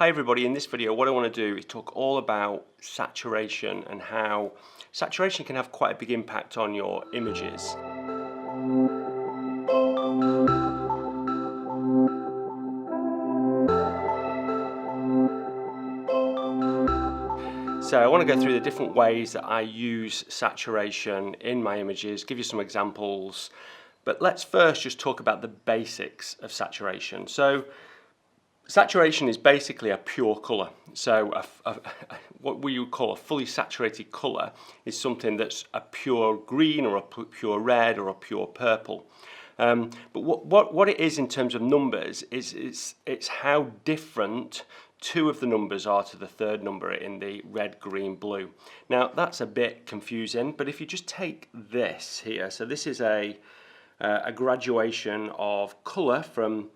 Hi everybody, in this video what I want to do is talk all about saturation and how saturation can have quite a big impact on your images. So I want to go through the different ways that I use saturation in my images, give you some examples, but let's first just talk about the basics of saturation. So saturation is basically a pure colour. So what we would call a fully saturated colour is something that's a pure green or a pure red or a pure purple. But what it is in terms of numbers is it's how different two of the numbers are to the third number in the red, green, blue. Now that's a bit confusing, but if you just take this here, so this is a graduation of colour from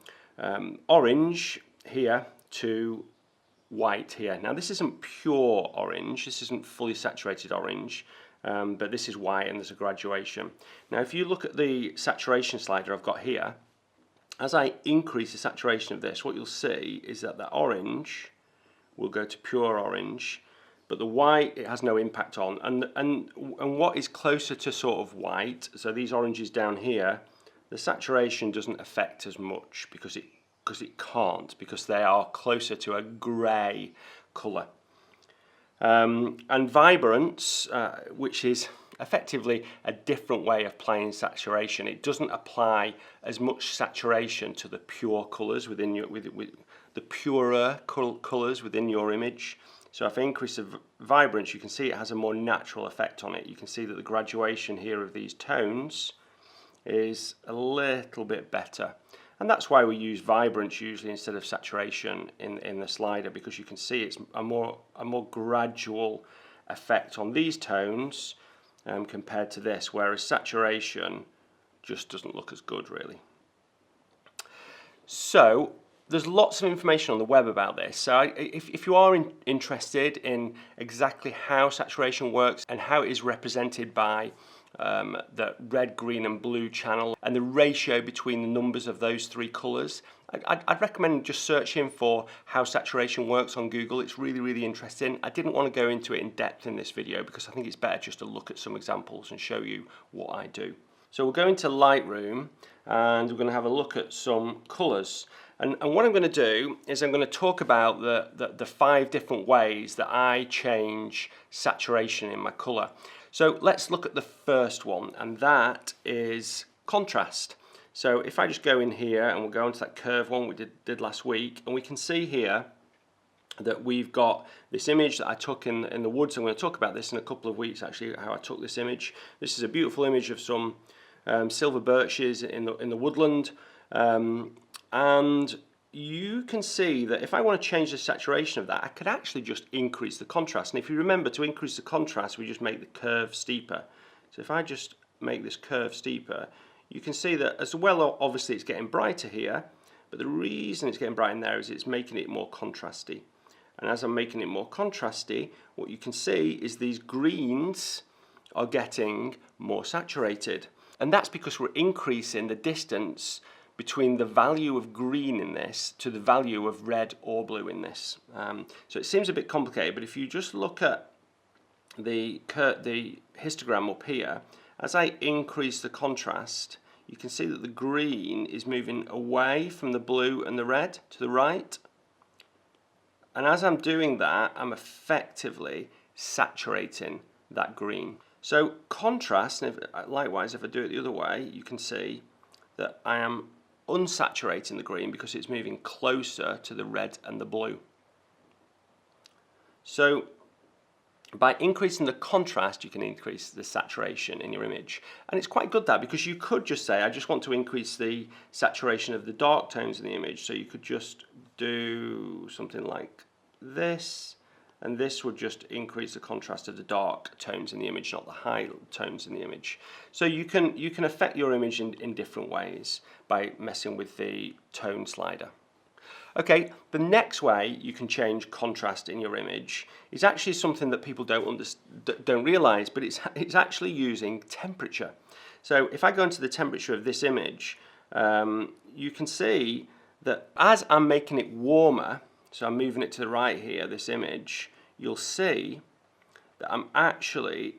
orange here to white here. Now this isn't pure orange, this isn't fully saturated orange, but this is white and there's a graduation. Now if you look at the saturation slider I've got here, as I increase the saturation of this, what you'll see is that the orange will go to pure orange, but the white it has no impact on, and what is closer to sort of white, so these oranges down here, the saturation doesn't affect as much because it can't, because they are closer to a grey colour. And Vibrance, which is effectively a different way of applying saturation, it doesn't apply as much saturation to the pure colours within your, with the purer colours within your image. So if I increase the Vibrance, you can see it has a more natural effect on it. You can see that the graduation here of these tones is a little bit better. And that's why we use Vibrance usually instead of saturation in the slider, because you can see it's a more gradual effect on these tones compared to this, whereas saturation just doesn't look as good really. So there's lots of information on the web about this, so if you are interested in exactly how saturation works and how it is represented by the red, green and blue channel and the ratio between the numbers of those three colours, I'd recommend just searching for how saturation works on Google. It's really interesting. I didn't want to go into it in depth in this video because I think it's better just to look at some examples and show you what I do. So we'll go into Lightroom and we're going to have a look at some colours. And what I'm going to do is I'm going to talk about the 5 different ways that I change saturation in my colour. So let's look at the first one, and that is contrast. So if I just go in here and we'll go into that curve one we did last week, and we can see here that we've got this image that I took in the woods. I'm going to talk about this in a couple of weeks actually, how I took this image. This is a beautiful image of some silver birches in the woodland. And you can see that if I want to change the saturation of that, I could actually just increase the contrast. And if you remember, to increase the contrast, we just make the curve steeper. So if I just make this curve steeper, you can see that as well, obviously it's getting brighter here, but the reason it's getting brighter in there is it's making it more contrasty. And as I'm making it more contrasty, what you can see is these greens are getting more saturated. And that's because we're increasing the distance between the value of green in this to the value of red or blue in this. So it seems a bit complicated, but if you just look at the histogram up here, as I increase the contrast, you can see that the green is moving away from the blue and the red to the right. And as I'm doing that, I'm effectively saturating that green. So contrast, and likewise if I do it the other way, you can see that I am unsaturating the green because it's moving closer to the red and the blue. So by increasing the contrast, you can increase the saturation in your image. And it's quite good that, because you could just say, I just want to increase the saturation of the dark tones in the image. So you could just do something like this, and this would just increase the contrast of the dark tones in the image, not the high tones in the image. So you can affect your image in different ways by messing with the tone slider. Okay, the next way you can change contrast in your image is actually something that people don't realise, but it's actually using temperature. So if I go into the temperature of this image, you can see that as I'm making it warmer, so I'm moving it to the right here, this image, you'll see that I'm actually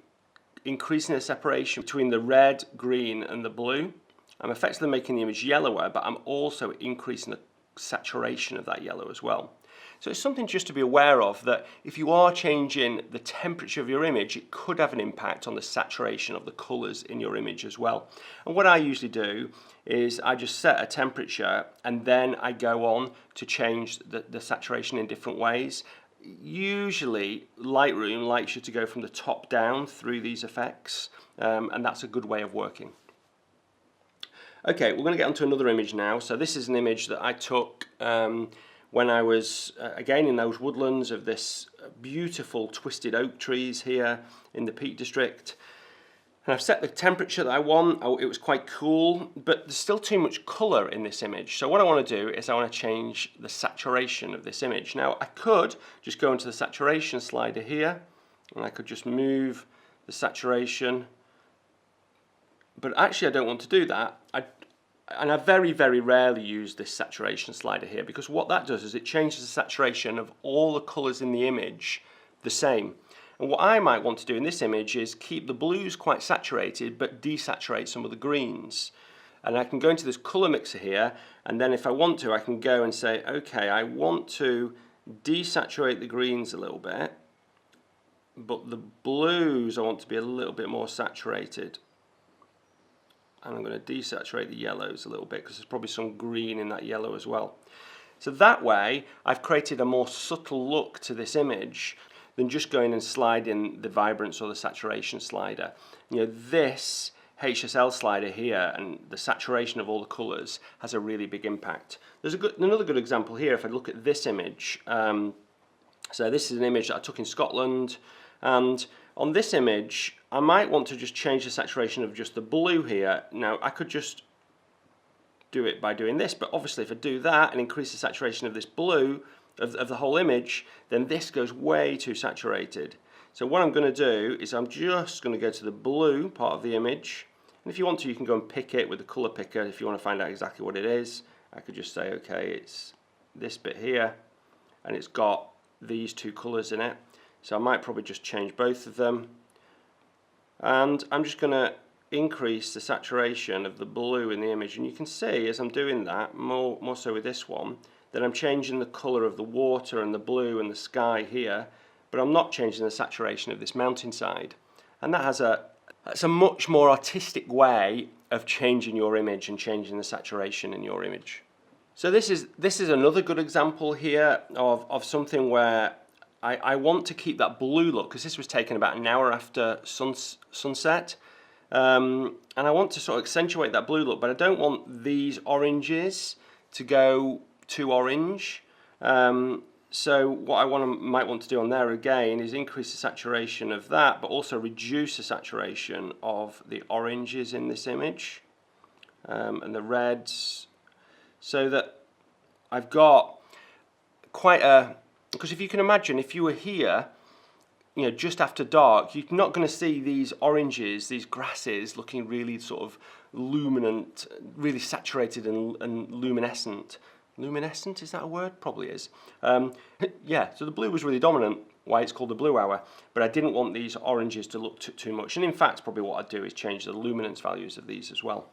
increasing the separation between the red, green and the blue. I'm effectively making the image yellower, but I'm also increasing the saturation of that yellow as well. So it's something just to be aware of, that if you are changing the temperature of your image, it could have an impact on the saturation of the colours in your image as well. And what I usually do is I just set a temperature and then I go on to change the saturation in different ways. Usually Lightroom likes you to go from the top down through these effects, and that's a good way of working. Okay, we're going to get onto another image now. So this is an image that I took when I was, again, in those woodlands of this beautiful twisted oak trees here in the Peak District. And I've set the temperature that I want. Oh, it was quite cool, but there's still too much colour in this image. So what I want to do is I want to change the saturation of this image. Now, I could just go into the saturation slider here, and I could just move the saturation. But actually I don't want to do that. I very, very rarely use this saturation slider here, because what that does is it changes the saturation of all the colours in the image the same. And what I might want to do in this image is keep the blues quite saturated but desaturate some of the greens. And I can go into this colour mixer here, and then if I want to I can go and say, okay, I want to desaturate the greens a little bit, but the blues I want to be a little bit more saturated. And I'm going to desaturate the yellows a little bit because there's probably some green in that yellow as well. So that way I've created a more subtle look to this image than just going and sliding the vibrance or the saturation slider. You know, this HSL slider here and the saturation of all the colours has a really big impact. There's another good example here if I look at this image. So this is an image that I took in Scotland, and on this image I might want to just change the saturation of just the blue here. Now I could just do it by doing this, but obviously if I do that and increase the saturation of this blue of the whole image, then this goes way too saturated. So what I'm going to do is I'm just going to go to the blue part of the image, and if you want to you can go and pick it with the colour picker if you want to find out exactly what it is. I could just say, okay, it's this bit here and it's got these two colours in it, so I might probably just change both of them, and I'm just going to increase the saturation of the blue in the image. And you can see as I'm doing that, more so with this one, that I'm changing the colour of the water and the blue and the sky here, but I'm not changing the saturation of this mountainside. And that's a much more artistic way of changing your image and changing the saturation in your image. So this is another good example here of something where I want to keep that blue look, because this was taken about an hour after sunset, and I want to sort of accentuate that blue look, but I don't want these oranges to go too orange. So what I might want to do on there again is increase the saturation of that, but also reduce the saturation of the oranges in this image, and the reds, so that I've got quite a, because if you can imagine, if you were here, you know, just after dark, you're not going to see these oranges, these grasses looking really sort of luminant, really saturated and luminescent. Luminescent, is that a word? Probably is. Yeah, so the blue was really dominant, why it's called the blue hour, but I didn't want these oranges to look too much. And in fact, probably what I'd do is change the luminance values of these as well.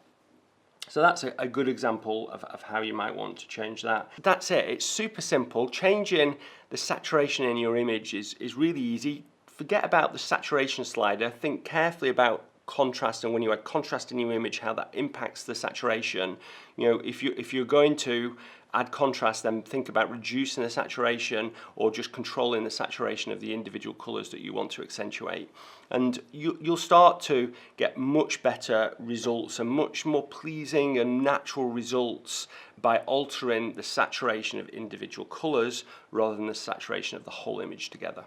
So that's a good example of how you might want to change that. That's it. It's super simple. Changing the saturation in your image is really easy. Forget about the saturation slider. Think carefully about contrast, and when you add contrast in your image, how that impacts the saturation. You know, if you're going to add contrast, then think about reducing the saturation or just controlling the saturation of the individual colours that you want to accentuate. And you'll start to get much better results and much more pleasing and natural results by altering the saturation of individual colours rather than the saturation of the whole image together.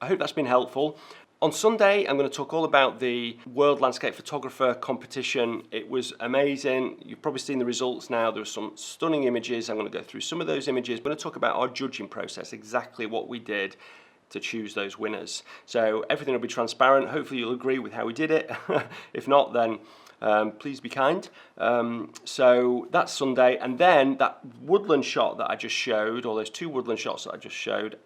I hope that's been helpful. On Sunday, I'm going to talk all about the World Landscape Photographer competition. It was amazing. You've probably seen the results now. There are some stunning images. I'm going to go through some of those images. I'm going to talk about our judging process, exactly what we did to choose those winners. So everything will be transparent. Hopefully you'll agree with how we did it. If not, then Please be kind. So that's Sunday, and then that woodland shot that I just showed, or those two woodland shots that I just showed,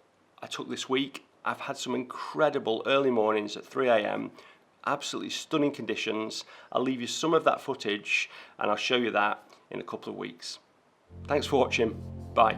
I took this week. I've had some incredible early mornings at 3 a.m. Absolutely stunning conditions. I'll leave you some of that footage and I'll show you that in a couple of weeks. Thanks for watching. Bye.